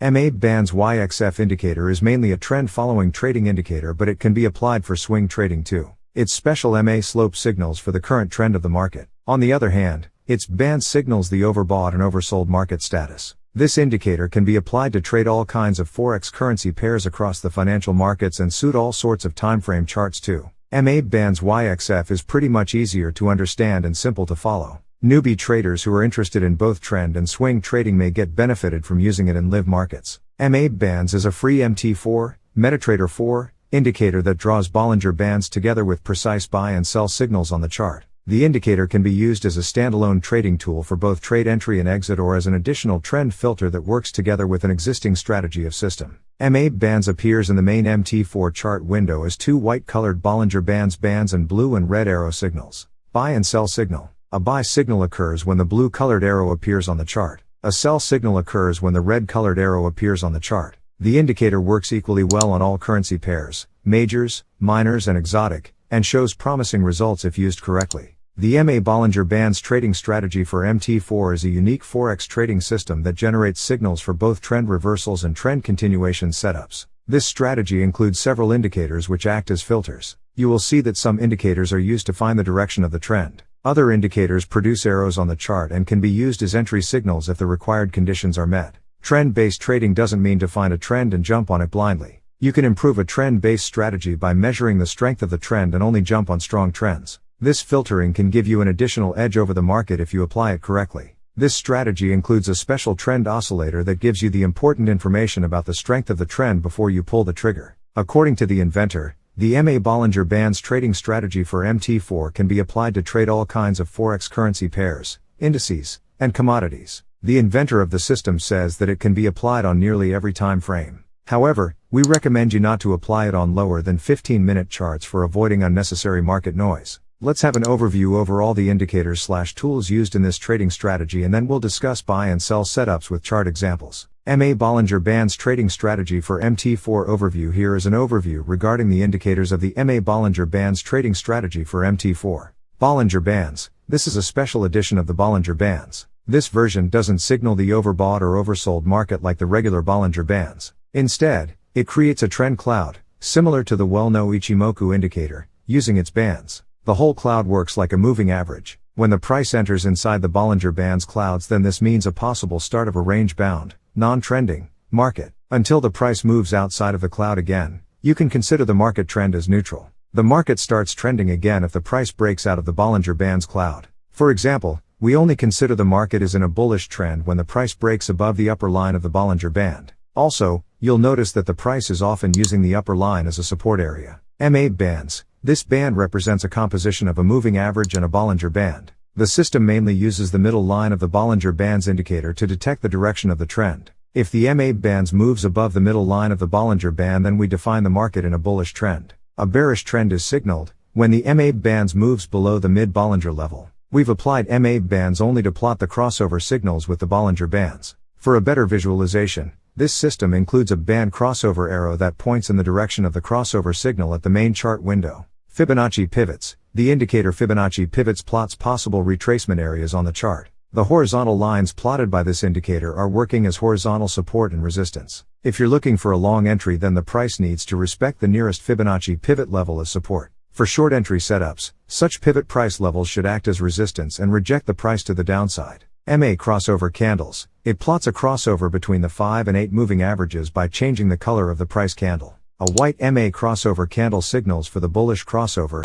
BBands YXF indicator is mainly a trend-following trading indicator, but it can be applied for swing trading too. Its special MA slope signals for the current trend of the market. On the other hand, its band signals the overbought and oversold market status. This indicator can be applied to trade all kinds of forex currency pairs across the financial markets and suit all sorts of timeframe charts too. BBands YXF is pretty much easier to understand and simple to follow. Newbie traders who are interested in both trend and swing trading may get benefited from using it in live markets. BBands is a free MT4, MetaTrader 4, indicator that draws Bollinger Bands together with precise buy and sell signals on the chart. The indicator can be used as a standalone trading tool for both trade entry and exit, or as an additional trend filter that works together with an existing strategy of system. BBands appears in the main MT4 chart window as two white-colored Bollinger bands and blue and red arrow signals. Buy and sell signal. A buy signal occurs when the blue-colored arrow appears on the chart. A sell signal occurs when the red-colored arrow appears on the chart. The indicator works equally well on all currency pairs, majors, minors and exotic, and shows promising results if used correctly. The Bollinger Bands trading strategy for MT4 is a unique forex trading system that generates signals for both trend reversals and trend continuation setups. This strategy includes several indicators which act as filters. You will see that some indicators are used to find the direction of the trend. Other indicators produce arrows on the chart and can be used as entry signals if the required conditions are met. Trend-based trading doesn't mean to find a trend and jump on it blindly. You can improve a trend-based strategy by measuring the strength of the trend and only jump on strong trends. This filtering can give you an additional edge over the market if you apply it correctly. This strategy includes a special trend oscillator that gives you the important information about the strength of the trend before you pull the trigger. According to the inventor, the Bollinger Bands trading strategy for MT4 can be applied to trade all kinds of forex currency pairs, indices, and commodities. The inventor of the system says that it can be applied on nearly every time frame. However, we recommend you not to apply it on lower than 15-minute charts for avoiding unnecessary market noise. Let's have an overview over all the indicators/tools used in this trading strategy, and then we'll discuss buy and sell setups with chart examples. Bollinger Bands trading strategy for MT4 overview. Here is an overview regarding the indicators of the Bollinger Bands trading strategy for MT4. Bollinger Bands. This is a special edition of the Bollinger Bands. This version doesn't signal the overbought or oversold market like the regular Bollinger Bands. Instead, it creates a trend cloud, similar to the well-known Ichimoku indicator, using its bands. The whole cloud works like a moving average. When the price enters inside the Bollinger Bands clouds, then this means a possible start of a range-bound, non-trending market. Until the price moves outside of the cloud again, you can consider the market trend as neutral. The market starts trending again if the price breaks out of the Bollinger Bands cloud. For example, we only consider the market is in a bullish trend when the price breaks above the upper line of the Bollinger Band. Also, you'll notice that the price is often using the upper line as a support area. Bands. This band represents a composition of a moving average and a Bollinger Band. The system mainly uses the middle line of the Bollinger Bands indicator to detect the direction of the trend. If the Bands moves above the middle line of the Bollinger Band, then we define the market in a bullish trend. A bearish trend is signaled when the Bands moves below the mid-Bollinger level. We've applied Bands only to plot the crossover signals with the Bollinger Bands. For a better visualization, this system includes a band crossover arrow that points in the direction of the crossover signal at the main chart window. Fibonacci pivots. The indicator Fibonacci pivots plots possible retracement areas on the chart. The horizontal lines plotted by this indicator are working as horizontal support and resistance. If you're looking for a long entry, then the price needs to respect the nearest Fibonacci pivot level as support. For short entry setups, such pivot price levels should act as resistance and reject the price to the downside. Crossover candles. It plots a crossover between the 5 and 8 moving averages by changing the color of the price candle. A white crossover candle signals for the bullish crossover.